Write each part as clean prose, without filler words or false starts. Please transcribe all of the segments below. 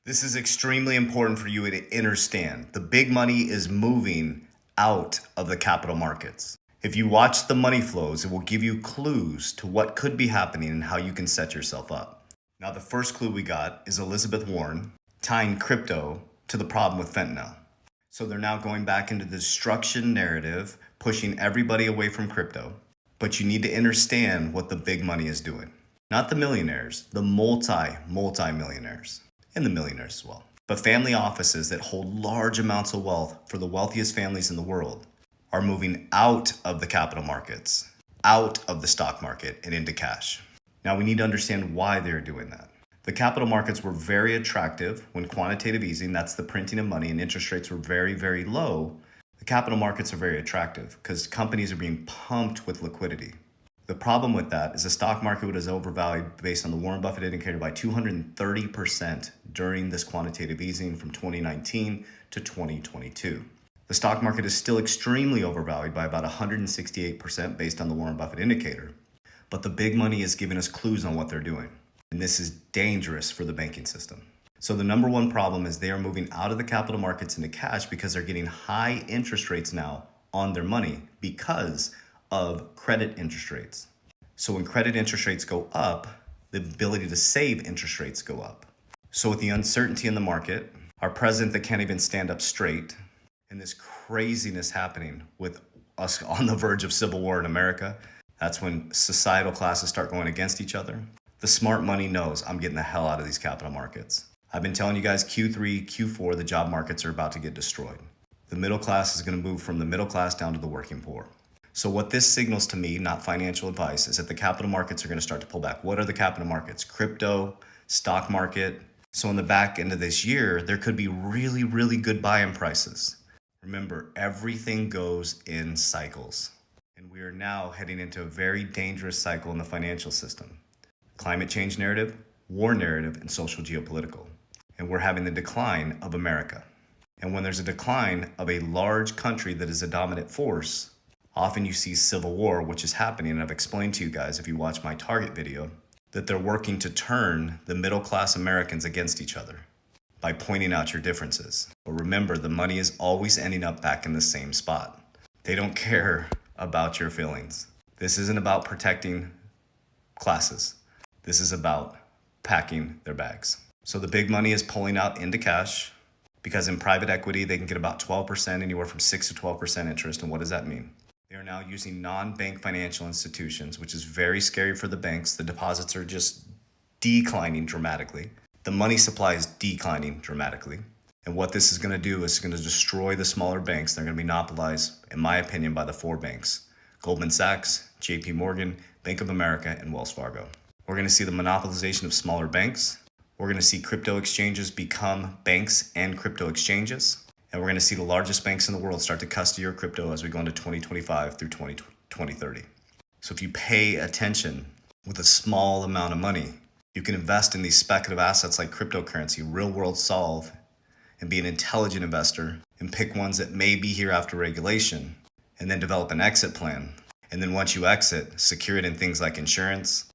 This is extremely important for you to understand. The big money is moving out of the capital markets. If you watch the money flows, it will give you clues to what could be happening and how you can set yourself up. Now, the first clue we got is Elizabeth Warren tying crypto to the problem with fentanyl. So they're now going back into the destruction narrative, pushing everybody away from crypto. But you need to understand what the big money is doing. Not the millionaires, the multi-millionaires. And the millionaires as well. But family offices that hold large amounts of wealth for the wealthiest families in the world are moving out of the capital markets, out of the stock market, and into cash. Now we need to understand why they're doing that. The capital markets were very attractive when quantitative easing, that's the printing of money, and interest rates were very, very low. The capital markets are very attractive because companies are being pumped with liquidity. The problem with that is the stock market was overvalued based on the Warren Buffett indicator by 230% during this quantitative easing from 2019 to 2022. The stock market is still extremely overvalued by about 168% based on the Warren Buffett indicator. But the big money is giving us clues on what they're doing. And this is dangerous for the banking system. So the number one problem is they are moving out of the capital markets into cash because they're getting high interest rates now on their money because of credit interest rates. So when credit interest rates go up, the ability to save interest rates go up. So with the uncertainty in the market, our president that can't even stand up straight, and this craziness happening with us on the verge of civil war in America, that's when societal classes start going against each other. The smart money knows I'm getting the hell out of these capital markets. I've been telling you guys Q3, Q4, the job markets are about to get destroyed. The middle class is going to move from the middle class down to the working poor. So what this signals to me, not financial advice, is that the capital markets are going to start to pull back. What are the capital markets? Crypto, stock market. So in the back end of this year, there could be really, really good buy-in prices. Remember, everything goes in cycles. And we are now heading into a very dangerous cycle in the financial system. Climate change narrative, war narrative, and social geopolitical. And we're having the decline of America. And when there's a decline of a large country that is a dominant force, often you see civil war, which is happening, and I've explained to you guys, if you watch my Target video, that they're working to turn the middle-class Americans against each other by pointing out your differences. But remember, the money is always ending up back in the same spot. They don't care about your feelings. This isn't about protecting classes. This is about packing their bags. So the big money is pulling out into cash because in private equity, they can get about 12%, anywhere from 6 to 12% interest. And what does that mean? They are now using non-bank financial institutions, which is very scary for the banks. The deposits are just declining dramatically. The money supply is declining dramatically. And what this is going to do is going to destroy the smaller banks. They're going to be monopolized, in my opinion, by the four banks: Goldman Sachs, JP Morgan, Bank of America, and Wells Fargo. We're going to see the monopolization of smaller banks. We're going to see crypto exchanges become banks and crypto exchanges. And we're going to see the largest banks in the world start to custody your crypto as we go into 2025 through 2030. So if you pay attention with a small amount of money, you can invest in these speculative assets like cryptocurrency, real world solve, and be an intelligent investor and pick ones that may be here after regulation, and then develop an exit plan. And then once you exit, secure it in things like insurance,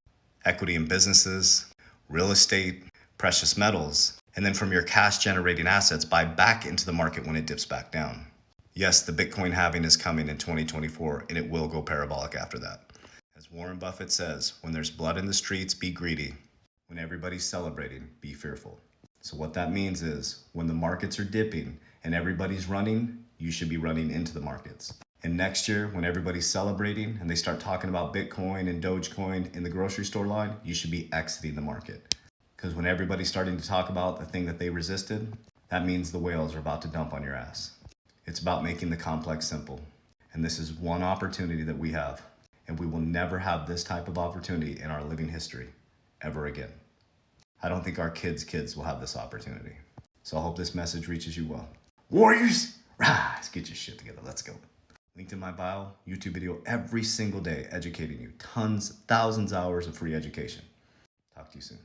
equity in businesses, real estate, precious metals. And then from your cash generating assets, buy back into the market when it dips back down. Yes, the Bitcoin halving is coming in 2024, and it will go parabolic after that. As Warren Buffett says, when there's blood in the streets, be greedy. When everybody's celebrating, be fearful. So what that means is when the markets are dipping and everybody's running, you should be running into the markets. And next year, when everybody's celebrating and they start talking about Bitcoin and Dogecoin in the grocery store line, you should be exiting the market. Because when everybody's starting to talk about the thing that they resisted, that means the whales are about to dump on your ass. It's about making the complex simple. And this is one opportunity that we have. And we will never have this type of opportunity in our living history ever again. I don't think our kids will have this opportunity. So I hope this message reaches you well. Warriors, rise, get your shit together. Let's go. Linked in my bio, YouTube video every single day, educating you. Tons, thousands of hours of free education. Talk to you soon.